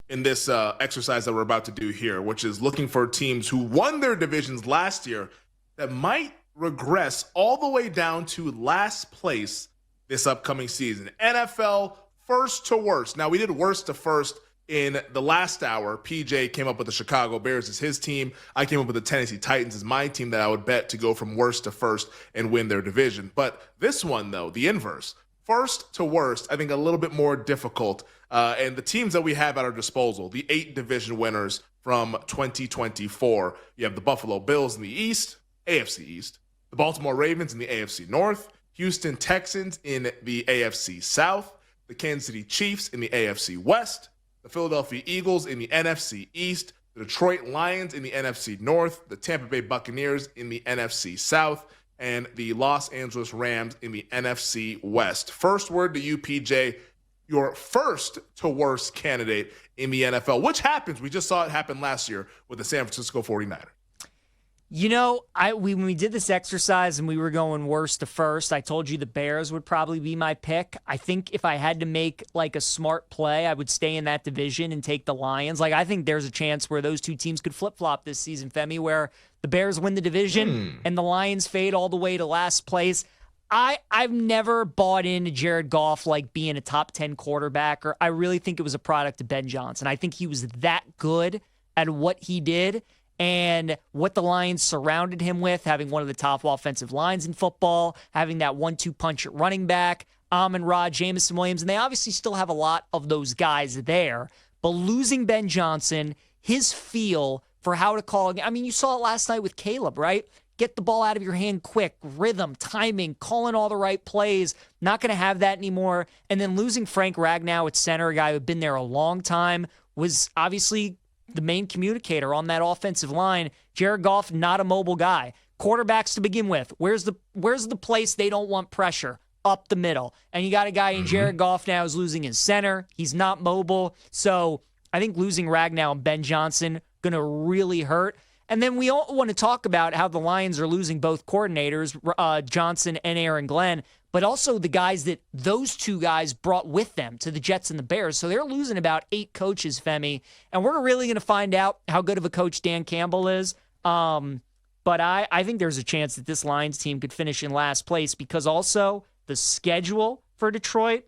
in this exercise that we're about to do here, which is looking for teams who won their divisions last year that might regress all the way down to last place this upcoming season. NFL first to worst. Now, we did worst to first in the last hour. PJ came up with the Chicago Bears as his team. I came up with the Tennessee Titans as my team that I would bet to go from worst to first and win their division. But this one, though, the inverse, first to worst, I think a little bit more difficult. And the teams that we have at our disposal, the 8 division winners from 2024, you have the Buffalo Bills in the East, AFC East, the Baltimore Ravens in the AFC North, Houston Texans in the AFC South, the Kansas City Chiefs in the AFC West, the Philadelphia Eagles in the NFC East, the Detroit Lions in the NFC North, the Tampa Bay Buccaneers in the NFC South, and the Los Angeles Rams in the NFC West. First word to you, PJ, your first to worst candidate in the NFL, which happens. We just saw it happen last year with the San Francisco 49ers. You know, when we did this exercise and we were going worst to first, I told you the Bears would probably be my pick. I think if I had to make like a smart play, I would stay in that division and take the Lions. Like, I think there's a chance where those two teams could flip-flop this season, Femi, where the Bears win the division and the Lions fade all the way to last place. I've never bought into Jared Goff like being a top 10 quarterback, or I really think it was a product of Ben Johnson. I think he was that good at what he did and what the Lions surrounded him with, having one of the top offensive lines in football, having that 1-2 punch at running back, Amon-Ra, Jameson Williams, and they obviously still have a lot of those guys there. But losing Ben Johnson, his feel for how to call, I mean, you saw it last night with Caleb, right? Get the ball out of your hand quick, rhythm, timing, calling all the right plays. Not going to have that anymore. And then losing Frank Ragnow at center, a guy who had been there a long time, was obviously the main communicator on that offensive line. Jared Goff, not a mobile guy. Quarterbacks to begin with. Where's the place they don't want pressure? Up the middle. And you got a guy in Jared Goff now who's losing his center. He's not mobile. So I think losing Ragnow and Ben Johnson going to really hurt. And then we all want to talk about how the Lions are losing both coordinators, Johnson and Aaron Glenn, but also the guys that those two guys brought with them to the Jets and the Bears. So they're losing about 8 coaches, Femi, and we're really going to find out how good of a coach Dan Campbell is. But I think there's a chance that this Lions team could finish in last place because also the schedule for Detroit,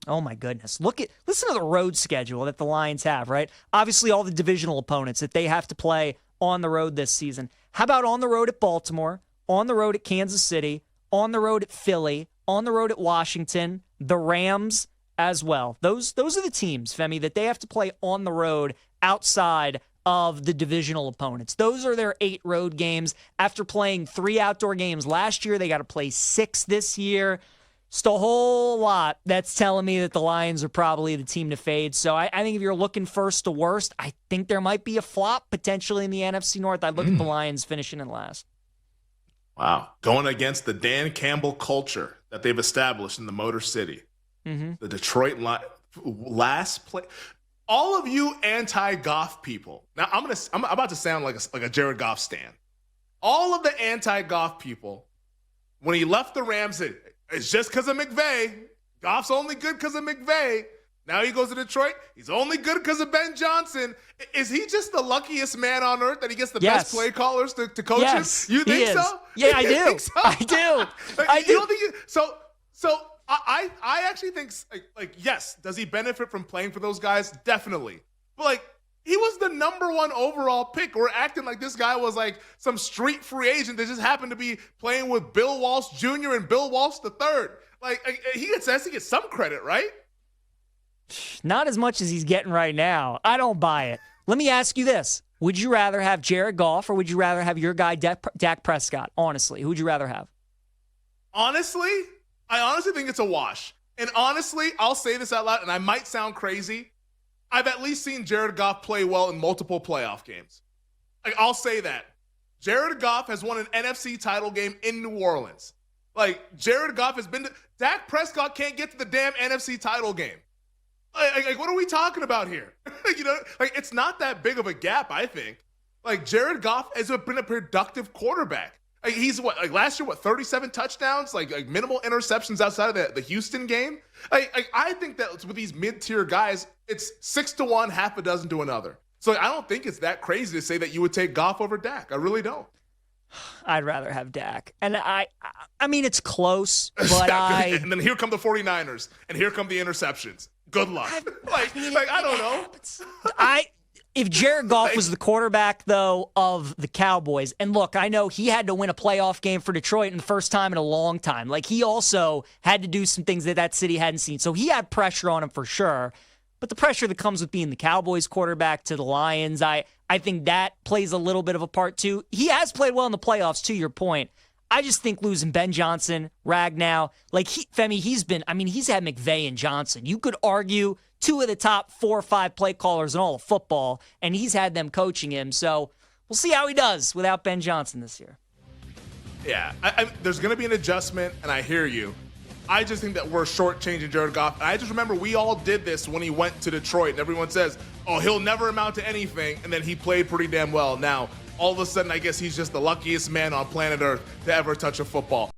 oh my goodness. Listen to the road schedule that the Lions have, right? Obviously all the divisional opponents that they have to play on the road this season. How about on the road at Baltimore, on the road at Kansas City, on the road at Philly, on the road at Washington, the Rams as well. Those are the teams, Femi, that they have to play on the road outside of the divisional opponents. Those are their 8 road games. After playing 3 outdoor games last year, they got to play 6 this year. Just a whole lot that's telling me that the Lions are probably the team to fade. So I think if you're looking first to worst, I think there might be a flop potentially in the NFC North. I'd look at the Lions finishing in last. Wow. Going against the Dan Campbell culture that they've established in the Motor City. The Detroit last play. All of you anti-Goff people. Now, I'm about to sound like a Jared Goff stan. All of the anti-Goff people, when he left the Rams, it's just because of McVay. Goff's only good because of McVay. Now he goes to Detroit. He's only good because of Ben Johnson. Is he just the luckiest man on earth that he gets the best play callers to coach him? You think so? Yeah, I do. So? I do. I do. You don't think so I actually think, yes, does he benefit from playing for those guys? Definitely. But, he was the number 1 overall pick. We're acting like this guy was like some street free agent that just happened to be playing with Bill Walsh Jr. and Bill Walsh III. He gets some credit, right? Not as much as he's getting right now. I don't buy it. Let me ask you this. Would you rather have Jared Goff or would you rather have your guy Dak Prescott? Honestly, who would you rather have? Honestly, I honestly think it's a wash. And honestly, I'll say this out loud, and I might sound crazy. I've at least seen Jared Goff play well in multiple playoff games. I'll say that. Jared Goff has won an NFC title game in New Orleans. Jared Goff has been to... Dak Prescott can't get to the damn NFC title game. What are we talking about here? It's not that big of a gap, I think. Jared Goff has been a productive quarterback. He's last year, 37 touchdowns, minimal interceptions outside of the Houston game. I think that with these mid-tier guys, it's 6-1, half a dozen to another. So I don't think it's that crazy to say that you would take Goff over Dak. I really don't. I'd rather have Dak. And I mean, it's close, but And then here come the 49ers, and here come the interceptions. Good luck. I don't know. If Jared Goff was the quarterback, though, of the Cowboys, and look, I know he had to win a playoff game for Detroit in the first time in a long time. Like, he also had to do some things that city hadn't seen. So he had pressure on him for sure. But the pressure that comes with being the Cowboys quarterback to the Lions, I think that plays a little bit of a part too. He has played well in the playoffs, to your point. I just think losing Ben Johnson, Ragnow, Femi, he's had McVay and Johnson. You could argue two of the top 4 or 5 play callers in all of football, and he's had them coaching him. So we'll see how he does without Ben Johnson this year. Yeah, there's going to be an adjustment, and I hear you. I just think that we're shortchanging Jared Goff. And I just remember we all did this when he went to Detroit, and everyone says, oh, he'll never amount to anything, and then he played pretty damn well. Now, all of a sudden, I guess he's just the luckiest man on planet Earth to ever touch a football.